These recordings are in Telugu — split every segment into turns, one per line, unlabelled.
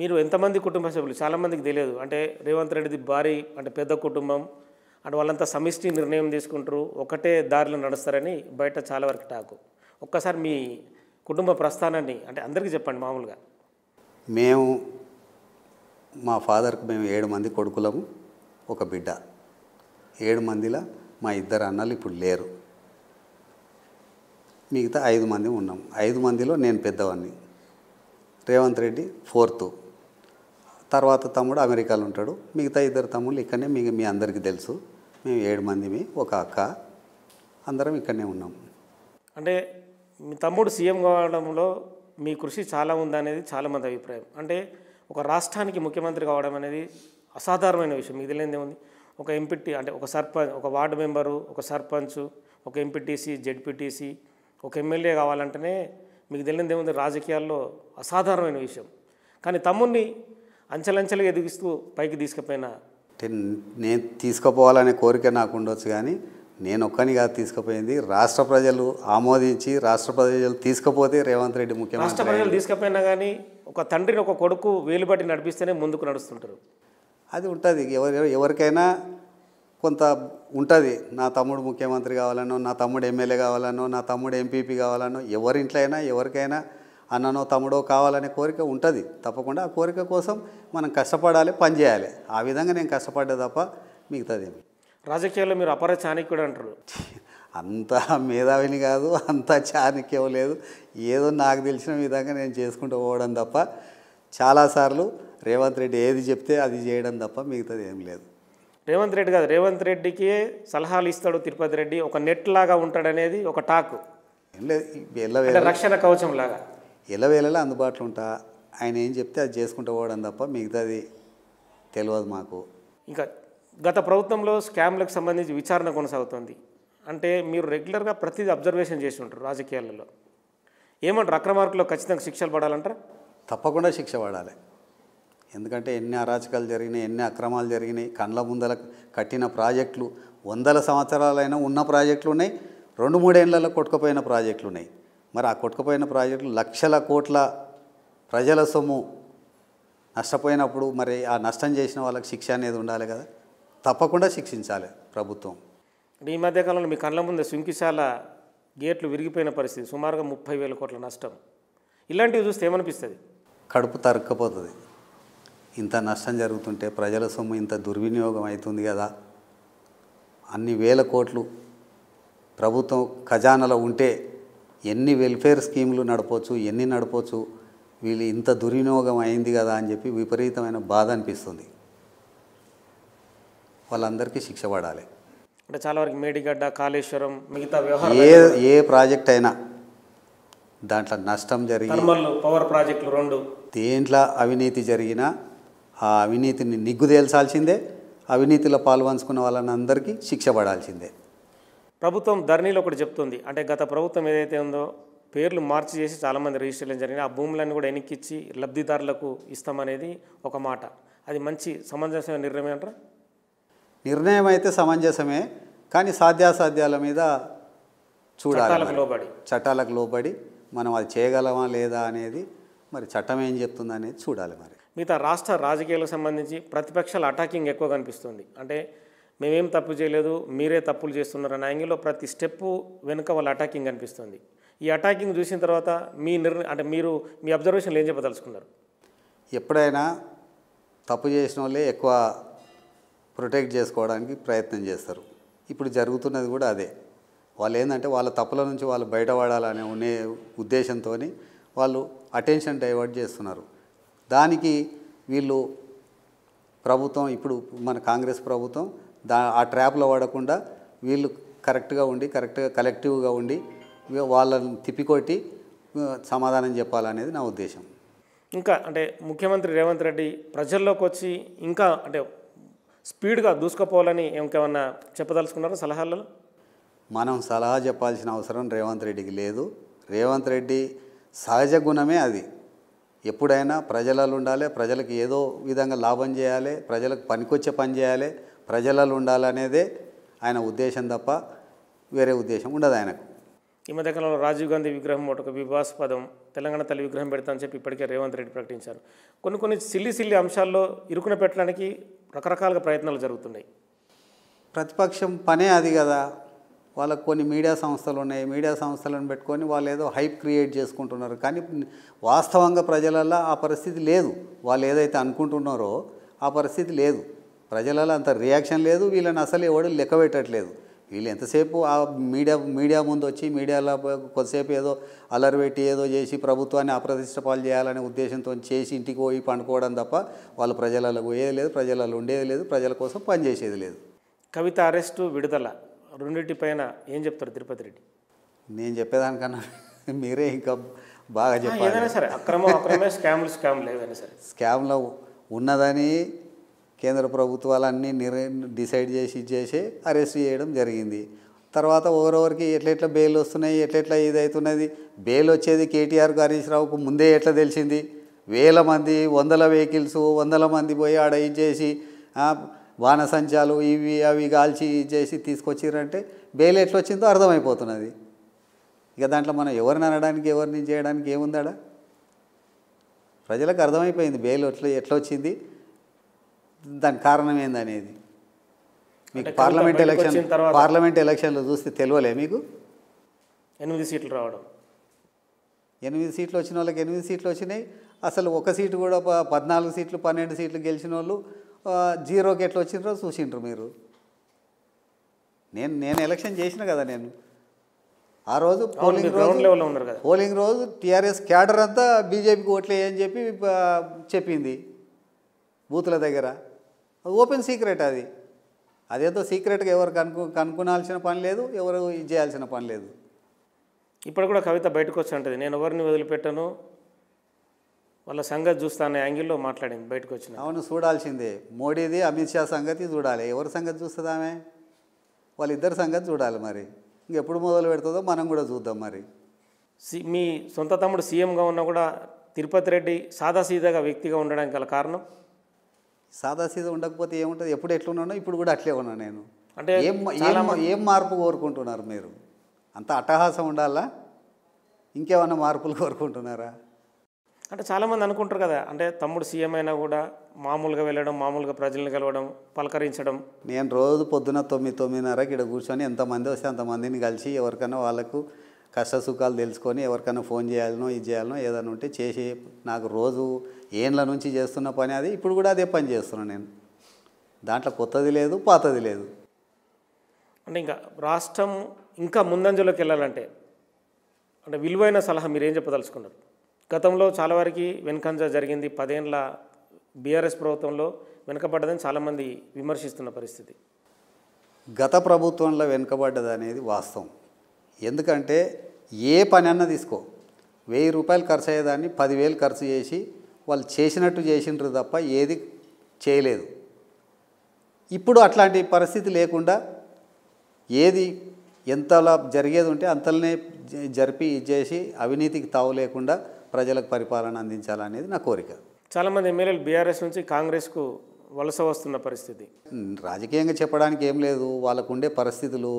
మీరు ఎంతమంది కుటుంబ సభ్యులు? చాలామందికి తెలియదు. అంటే రేవంత్ రెడ్డిది భారీ అంటే పెద్ద కుటుంబం. అంటే వాళ్ళంతా సమిష్టి నిర్ణయం తీసుకుంటారు. ఒకటే దారిలో నడుస్తారని బయట చాలా వరకు టాకు. ఒక్కసారి మీ కుటుంబ ప్రస్థానాన్ని అంటే అందరికీ చెప్పండి మామూలుగా.
మేము మా ఫాదర్కి మేము 7 మంది కొడుకులము, ఒక బిడ్డ. 7 మందిలో మా 2 అన్నలు ఇప్పుడు లేరు. మిగతా 5 మంది ఉన్నాం. 5 మందిలో నేను పెద్దవాడిని. రేవంత్ రెడ్డి 4th. తర్వాత తమ్ముడు అమెరికాలో ఉంటాడు. మిగతా 2 తమ్ముళ్ళు ఇక్కడనే మీ అందరికీ తెలుసు. మేము 7 మందిమి, ఒక అక్క, అందరం ఇక్కడనే ఉన్నాం.
అంటే మీ తమ్ముడు సీఎం కావడంలో మీ కృషి చాలా ఉందనేది చాలామంది అభిప్రాయం. అంటే ఒక రాష్ట్రానికి ముఖ్యమంత్రి కావడం అనేది అసాధారణమైన విషయం. మీకు తెలియదు ఏముంది? ఒక ఎంపీటీ అంటే ఒక సర్పంచ్, ఒక వార్డు మెంబరు, ఒక సర్పంచ్, ఒక ఎంపీటీసీ, జెడ్పీటీసీ, ఒక ఎమ్మెల్యే కావాలంటేనే మీకు తెలియదు ఏముంది? రాజకీయాల్లో అసాధారణమైన విషయం. కానీ తమ్ముడిని అంచెలంచెలుగా ఎదిగిస్తూ పైకి తీసుకుపోయిన
అంటే నేను తీసుకుపోవాలనే కోరిక నాకు ఉండొచ్చు, కానీ నేను ఒక్కనిగా తీసుకుపోయింది రాష్ట్ర ప్రజలు ఆమోదించి రాష్ట్ర ప్రజలు తీసుకుపోతే రేవంత్ రెడ్డి ముఖ్యమంత్రి.
రాష్ట్ర ప్రజలు తీసుకుపోయినా కానీ ఒక తండ్రిని ఒక కొడుకు వేలుబట్టి నడిపిస్తేనే ముందుకు నడుస్తుంటారు.
అది ఉంటుంది. ఎవరికైనా కొంత ఉంటుంది. నా తమ్ముడు ముఖ్యమంత్రి కావాలనో, నా తమ్ముడు ఎమ్మెల్యే కావాలనో, నా తమ్ముడు ఎంపీపీ కావాలనో, ఎవరింట్లో అయినా ఎవరికైనా అన్ననో తమ్ముడో కావాలనే కోరిక ఉంటుంది. తప్పకుండా ఆ కోరిక కోసం మనం కష్టపడాలి, పని చేయాలి. ఆ విధంగా నేను కష్టపడ్డా తప్ప మిగతాదేమి.
రాజకీయాల్లో మీరు అపర చాణక్యుడు అంటారు.
అంత మేధావిని కాదు, అంత చాణక్యం లేదు. ఏదో నాకు తెలిసిన విధంగా నేను చేసుకుంటూ పోవడం తప్ప, చాలాసార్లు రేవంత్ రెడ్డి ఏది చెప్తే అది చేయడం తప్ప మిగతాది ఏం లేదు.
రేవంత్ రెడ్డి కాదు, రేవంత్ రెడ్డికి సలహాలు ఇస్తాడు తిరుపతి రెడ్డి, ఒక నెట్ లాగా ఉంటాడనేది ఒక టాక్.
ఏం లేదు,
రక్షణ కవచం లాగా
ఎల్లవేళలా అందుబాటులో ఉంటా. ఆయన ఏం చెప్తే అది చేసుకుంటూ పోవడం తప్ప మిగతాది తెలియదు మాకు.
ఇంకా గత ప్రభుత్వంలో స్కామ్లకు సంబంధించి విచారణ కొనసాగుతుంది. అంటే మీరు రెగ్యులర్గా ప్రతిదీ అబ్జర్వేషన్ చేసి ఉంటారు రాజకీయాలలో. ఏమంటారు? అక్రమార్కుల్లో ఖచ్చితంగా శిక్షలు పడాలంటారా?
తప్పకుండా శిక్ష పడాలి. ఎందుకంటే ఎన్ని అరాచకాలు జరిగినాయి, ఎన్ని అక్రమాలు జరిగినాయి. కండ్ల ముందల కట్టిన ప్రాజెక్టులు 100 సంవత్సరాలైనా ఉన్న ప్రాజెక్టులు ఉన్నాయి, 2-3 ఏళ్లలో కొట్టుకుపోయిన ప్రాజెక్టులు ఉన్నాయి. మరి ఆ కొట్టుకుపోయిన ప్రాజెక్టులు లక్షల కోట్ల ప్రజల సొమ్ము నష్టపోయినప్పుడు మరి ఆ నష్టం చేసిన వాళ్ళకి శిక్ష అనేది ఉండాలి కదా. తప్పకుండా శిక్షించాలి ప్రభుత్వం.
ఈ మధ్యకాలంలో మీ కళ్ళ ముందే సుంకిశాల గేట్లు విరిగిపోయిన పరిస్థితి, సుమారుగా 30,000 కోట్ల నష్టం. ఇలాంటివి చూస్తే ఏమనిపిస్తుంది?
కడుపు తరుక్కపోతుంది. ఇంత నష్టం జరుగుతుంటే, ప్రజల సొమ్ము ఇంత దుర్వినియోగం అవుతుంది కదా. అన్ని వేల కోట్లు ప్రభుత్వం ఖజానాలో ఉంటే ఎన్ని వెల్ఫేర్ స్కీములు నడపవచ్చు, ఎన్ని నడపవచ్చు. వీళ్ళు ఇంత దుర్వినియోగం అయింది కదా అని చెప్పి విపరీతమైన బాధ అనిపిస్తుంది. వాళ్ళందరికీ శిక్ష పడాలి.
అంటే చాలా వరకు మేడిగడ్డ, కాళేశ్వరం, మిగతా వ్యవహారం
ఏ ప్రాజెక్ట్ అయినా దాంట్లో నష్టం జరిగి,
పవర్ ప్రాజెక్టులు 2
దేంట్లో అవినీతి జరిగినా ఆ అవినీతిని నిగ్గు తేల్చాల్సిందే. అవినీతిలో పాల్పంచుకున్న వాళ్ళని అందరికీ శిక్ష పడాల్సిందే.
ప్రభుత్వం ధరణిలో ఒకటి చెప్తుంది. అంటే గత ప్రభుత్వం ఏదైతే ఉందో పేర్లు మార్చి చేసి చాలామంది రిజిస్ట్రేషన్ జరిగినాయి. ఆ భూములన్నీ కూడా వెనక్కిచ్చి లబ్ధిదారులకు ఇస్తామనేది ఒక మాట. అది మంచి సమంజసమైన నిర్ణయం అంటారా?
నిర్ణయం అయితే సమంజసమే, కానీ సాధ్యాసాధ్యాల మీద చూడాలి. చట్టాలకు లోబడి మనం అది చేయగలమా లేదా అనేది మరి చట్టం ఏం చెప్తుంది అనేది చూడాలి. మరి
మిగతా రాష్ట్ర రాజకీయాలకు సంబంధించి ప్రతిపక్షాల అటాకింగ్ ఎక్కువ కనిపిస్తుంది. అంటే మేమేం తప్పు చేయలేదు, మీరే తప్పులు చేస్తున్నారు అనే యాంగిల్లో ప్రతి స్టెప్పు వెనుక వాళ్ళ అటాకింగ్ కనిపిస్తుంది. ఈ అటాకింగ్ చూసిన తర్వాత మీ అంటే మీరు మీ అబ్జర్వేషన్లు ఏం చెప్పదలుచుకున్నారు?
ఎప్పుడైనా తప్పు చేసిన వాళ్ళే ఎక్కువ ప్రొటెక్ట్ చేసుకోవడానికి ప్రయత్నం చేస్తారు. ఇప్పుడు జరుగుతున్నది కూడా అదే. వాళ్ళు ఏంటంటే వాళ్ళ తప్పుల నుంచి వాళ్ళు బయటపడాలనే ఉద్దేశంతో వాళ్ళు అటెన్షన్ డైవర్ట్ చేస్తున్నారు. దానికి వీళ్ళు ప్రభుత్వం, ఇప్పుడు మన కాంగ్రెస్ ప్రభుత్వం ఆ ట్రాప్లో పడకుండా వీళ్ళు కరెక్ట్గా ఉండి, కరెక్ట్గా కలెక్టివ్గా ఉండి వాళ్ళని తిప్పికొట్టి సమాధానం చెప్పాలనేది నా ఉద్దేశం.
ఇంకా అంటే ముఖ్యమంత్రి రేవంత్ రెడ్డి ప్రజల్లోకి వచ్చి ఇంకా అంటే స్పీడ్గా దూసుకుపోవాలని ఇంకేమన్నా చెప్పదలుచుకున్నారా సలహాలలో?
మనం సలహా చెప్పాల్సిన అవసరం రేవంత్ రెడ్డికి లేదు. రేవంత్ రెడ్డి సహజ గుణమే అది. ఎప్పుడైనా ప్రజలలో ఉండాలి, ప్రజలకు ఏదో విధంగా లాభం చేయాలి, ప్రజలకు పనికొచ్చే పని చేయాలి, ప్రజలలో ఉండాలనేదే ఆయన ఉద్దేశం తప్ప వేరే ఉద్దేశం ఉండదు ఆయనకు.
ఈ మధ్యకాలంలో రాజీవ్ గాంధీ విగ్రహం ఒక వివాదాస్పదం, తెలంగాణ తల్లి విగ్రహం పెడతామని చెప్పి ఇప్పటికే రేవంత్ రెడ్డి ప్రకటించారు. కొన్ని సిల్లి అంశాల్లో ఇరుకున పెట్టడానికి రకరకాలుగా ప్రయత్నాలు జరుగుతున్నాయి.
ప్రతిపక్షం పనే అది కదా. వాళ్ళకు కొన్ని మీడియా సంస్థలు ఉన్నాయి, మీడియా సంస్థలను పెట్టుకొని వాళ్ళు ఏదో హైప్ క్రియేట్ చేసుకుంటున్నారు. కానీ వాస్తవంగా ప్రజలలో ఆ పరిస్థితి లేదు. వాళ్ళు ఏదైతే అనుకుంటున్నారో ఆ పరిస్థితి లేదు. ప్రజలలో అంత రియాక్షన్ లేదు. వీళ్ళని అసలు ఎవడు లెక్క పెట్టట్లేదు. వీళ్ళు ఎంతసేపు ఆ మీడియా ముందు వచ్చి మీడియాలో కొద్దిసేపు ఏదో అల్లరి పెట్టి ఏదో చేసి ప్రభుత్వాన్ని అప్రతిష్ట పాలు చేయాలనే ఉద్దేశంతో చేసి ఇంటికి పోయి పండుకోవడం తప్ప వాళ్ళు ప్రజలలో పోయేది లేదు, ప్రజలలో ఉండేది లేదు, ప్రజల కోసం పనిచేసేది లేదు.
కవిత అరెస్టు, విడుదల రెండింటిపైన ఏం చెప్తారు తిరుపతి రెడ్డి?
నేను చెప్పేదానికన్నా మీరే ఇంకా బాగా చెప్పాలి.
ఏదైనా సరే అక్రమే, స్కామ్లు ఏదైనా సరే
స్కామ్లో ఉన్నదని కేంద్ర ప్రభుత్వాలన్నీ డిసైడ్ చేసి అరెస్ట్ చేయడం జరిగింది. తర్వాత ఓవరోవరికి ఎట్లెట్లా బెయిల్ వస్తున్నాయి, ఎట్లెట్లా ఇది అవుతున్నది. బెయిల్ వచ్చేది కేటీఆర్ హరీష్ రావుకు ముందే ఎట్లా తెలిసింది? వేల మంది, వందల వెహికల్స్, వందల మంది పోయి ఆడ ఇది చేసి బాణసంచాలు ఇవి అవి కాల్చి చేసి తీసుకొచ్చిరంటే బెయిల్ ఎట్లా వచ్చిందో అర్థమైపోతున్నది. ఇక దాంట్లో మనం ఎవరిని అనడానికి ఎవరిని చేయడానికి ఏముందాడా? ప్రజలకు అర్థమైపోయింది బెయిల్ ఎట్లా వచ్చింది, దాని కారణం ఏందనేది. మీకు పార్లమెంట్ ఎలక్షన్లు చూస్తే తెలియలే మీకు?
8 సీట్లు రావడం,
8 సీట్లు వచ్చిన వాళ్ళకి 8 సీట్లు వచ్చినాయి. అసలు ఒక సీటు కూడా 14 సీట్లు 12 సీట్లు గెలిచిన వాళ్ళు జీరోకి ఎట్లా వచ్చిండ్రో చూసిండ్రు మీరు. నేను ఎలక్షన్ చేసిన కదా. నేను ఆ రోజు పోలింగ్ రోజు టీఆర్ఎస్ క్యాడర్ అంతా బీజేపీకి ఓట్లేయని చెప్పి చెప్పింది బూతుల దగ్గర. ఓపెన్ సీక్రెట్ అది. అదేదో సీక్రెట్గా ఎవరు కనుక్కునాల్సిన పని లేదు, ఎవరు ఇది చేయాల్సిన పని లేదు.
ఇప్పుడు కూడా కవిత బయటకు వచ్చి అంటది, నేను ఎవరిని వదిలిపెట్టను, వాళ్ళ సంగతి చూస్తానే యాంగిల్లో మాట్లాడింది బయటకు వచ్చిన.
అవును, చూడాల్సిందే. మోడీది అమిత్ షా సంగతి చూడాలి. ఎవరి సంగతి చూస్తుంది ఆమె? వాళ్ళిద్దరి సంగతి చూడాలి. మరి ఇంకెప్పుడు మొదలు పెడుతుందో మనం కూడా చూద్దాం. మరి
మీ సొంత తమ్ముడు సీఎంగా ఉన్నా కూడా తిరుపతి రెడ్డి సాదాసీదాగా వ్యక్తిగా ఉండడానికి గల కారణం?
సాదాసీదా ఉండకపోతే ఏముంటుంది? ఎప్పుడు ఎట్లున్నానో ఇప్పుడు కూడా అట్లే ఉన్నా నేను.
అంటే
ఏం మార్పు కోరుకుంటున్నారు మీరు? అంత అట్టహాసం ఉండాలా? ఇంకేమన్నా మార్పులు కోరుకుంటున్నారా?
అంటే చాలామంది అనుకుంటారు కదా, అంటే తమ్ముడు సీఎం అయినా కూడా మామూలుగా వెళ్ళడం, మామూలుగా ప్రజల్ని కలవడం, పలకరించడం.
నేను రోజు పొద్దున 9-9:30 ఇక్కడ కూర్చొని ఎంతమంది వస్తే అంతమందిని కలిసి ఎవరికైనా వాళ్ళకు కష్ట సుఖాలు తెలుసుకొని ఎవరికైనా ఫోన్ చేయాలనో ఇది చేయాలనో ఏదైనా ఉంటే చేసి, నాకు రోజు ఏండ్ల నుంచి చేస్తున్న పని అది. ఇప్పుడు కూడా అదే పని చేస్తున్నాను నేను. దాంట్లో కొత్తది లేదు, పాతది లేదు.
అంటే ఇంకా రాష్ట్రం ఇంకా ముందంజలోకి వెళ్ళాలంటే అంటే విలువైన సలహా మీరు ఏం చెప్పదలుచుకున్నారు? గతంలో చాలా వరకు వెనుకంజ జరిగింది. 10 ఏళ్ళ బీఆర్ఎస్ ప్రభుత్వంలో వెనుకబడ్డదని చాలామంది విమర్శిస్తున్న పరిస్థితి.
గత ప్రభుత్వంలో వెనుకబడ్డది అనేది వాస్తవం. ఎందుకంటే ఏ పని అన్నా తీసుకో, 1000 రూపాయలు ఖర్చు అయ్యేదాన్ని 10,000 ఖర్చు చేసి వాళ్ళు చేసినట్టు చేసిండ్రు తప్ప ఏది చేయలేదు. ఇప్పుడు అట్లాంటి పరిస్థితి లేకుండా ఏది ఎంతలా జరిగేది ఉంటే అంతలనే జరిపి చేసి అవినీతికి తావు లేకుండా ప్రజలకు పరిపాలన అందించాలనేది నా కోరిక.
చాలామంది ఎమ్మెల్యేలు బీఆర్ఎస్ నుంచి కాంగ్రెస్కు వలస వస్తున్న పరిస్థితి.
రాజకీయంగా చెప్పడానికి ఏం లేదు. వాళ్ళకు ఉండే పరిస్థితులు,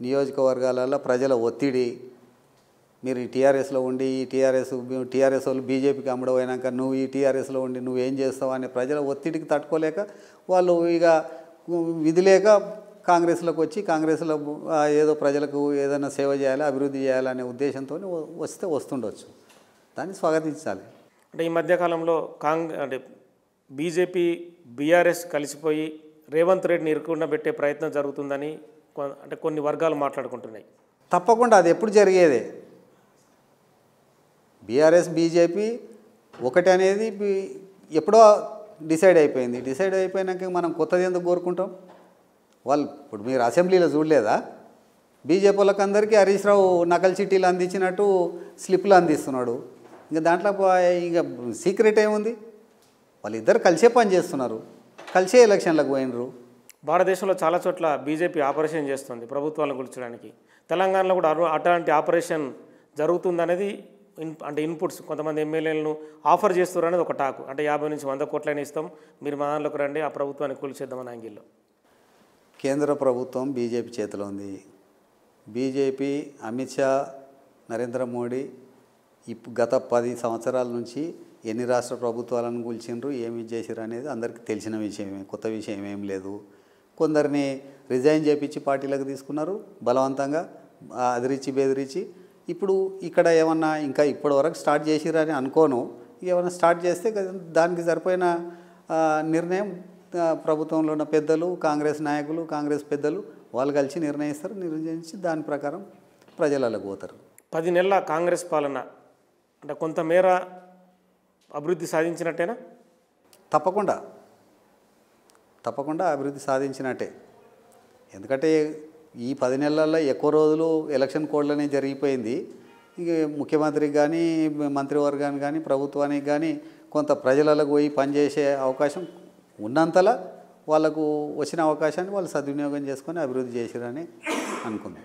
నియోజకవర్గాలలో ప్రజల ఒత్తిడి. మీరు ఈ టీఆర్ఎస్లో ఉండి టీఆర్ఎస్ వాళ్ళు బీజేపీకి అమ్ముడపోయినాక నువ్వు ఈ టీఆర్ఎస్లో ఉండి నువ్వేం చేస్తావు అనే ప్రజల ఒత్తిడికి తట్టుకోలేక వాళ్ళు ఇక విధి లేక కాంగ్రెస్లోకి వచ్చి కాంగ్రెస్లో ఏదో ప్రజలకు ఏదైనా సేవ చేయాలి, అభివృద్ధి చేయాలనే ఉద్దేశంతో వస్తుండొచ్చు. దాన్ని స్వాగతించాలి.
అంటే ఈ మధ్యకాలంలో అంటే బీజేపీ బీఆర్ఎస్ కలిసిపోయి రేవంత్ రెడ్డిని ఇరుకుండా పెట్టే ప్రయత్నం జరుగుతుందని అంటే కొన్ని వర్గాలు మాట్లాడుకుంటున్నాయి.
తప్పకుండా అది ఎప్పుడు జరిగేదే. బీఆర్ఎస్ బీజేపీ ఒకటి అనేది ఎప్పుడో డిసైడ్ అయిపోయింది. డిసైడ్ అయిపోయినాక మనం కొత్తది ఎందుకు కోరుకుంటాం? వాళ్ళు ఇప్పుడు మీరు అసెంబ్లీలో చూడలేదా? బీజేపీ వాళ్ళకందరికీ హరీష్ రావు నకల్ చిట్టీలు అందించినట్టు స్లిప్లు అందిస్తున్నాడు. ఇంకా దాంట్లో ఇక సీక్రెట్ ఏముంది? వాళ్ళిద్దరు కలిసే పని చేస్తున్నారు, కలిసే ఎలక్షన్లకు పోయినరు.
భారతదేశంలో చాలా చోట్ల బీజేపీ ఆపరేషన్ చేస్తుంది ప్రభుత్వాలను కూల్చడానికి. తెలంగాణలో కూడా అట్లాంటి ఆపరేషన్ జరుగుతుందనేది అంటే ఇన్పుట్స్ కొంతమంది ఎమ్మెల్యేలను ఆఫర్ చేస్తారు అనేది ఒక టాకు. అంటే 50 నుంచి 100 కోట్లైనా ఇస్తాం, మీరు మా దాంట్లోకి రండి, ఆ ప్రభుత్వాన్ని కూల్చేద్దామని యాంగిల్లో.
కేంద్ర ప్రభుత్వం బీజేపీ చేతిలో ఉంది, బీజేపీ, అమిత్ షా, నరేంద్ర మోడీ గత 10 సంవత్సరాల నుంచి ఎన్ని రాష్ట్ర ప్రభుత్వాలను కూల్చిండ్రు, ఏమి చేసిర్రు అనేది అందరికీ తెలిసిన విషయమే, కొత్త విషయం ఏం లేదు. కొందరిని రిజైన్ చేపించి పార్టీలకు తీసుకున్నారు బలవంతంగా, అదిరిచి బెదిరించి. ఇప్పుడు ఇక్కడ ఏమన్నా ఇంకా ఇప్పటివరకు స్టార్ట్ చేసిరని అనుకోను, ఏమైనా స్టార్ట్ చేస్తే దానికి సరిపోయిన నిర్ణయం ప్రభుత్వంలో ఉన్న పెద్దలు, కాంగ్రెస్ నాయకులు, కాంగ్రెస్ పెద్దలు వాళ్ళు కలిసి నిర్ణయిస్తారు. నిర్ణయించి దాని ప్రకారం ప్రజలకు పోతారు.
10 నెలల కాంగ్రెస్ పాలన అంటే కొంతమేర అభివృద్ధి సాధించినట్టేనా?
తప్పకుండా అభివృద్ధి సాధించినట్టే. ఎందుకంటే ఈ 10 నెలల్లో ఎక్కువ రోజులు ఎలక్షన్ కోడ్లనే జరిగిపోయింది. ఇక ముఖ్యమంత్రికి కానీ, మంత్రివర్గానికి కానీ, ప్రభుత్వానికి కానీ కొంత ప్రజలకు పోయి పనిచేసే అవకాశం ఉన్నంతలా వాళ్ళకు వచ్చిన అవకాశాన్ని వాళ్ళు సద్వినియోగం చేసుకొని అభివృద్ధి చేసిరని అనుకుందాం.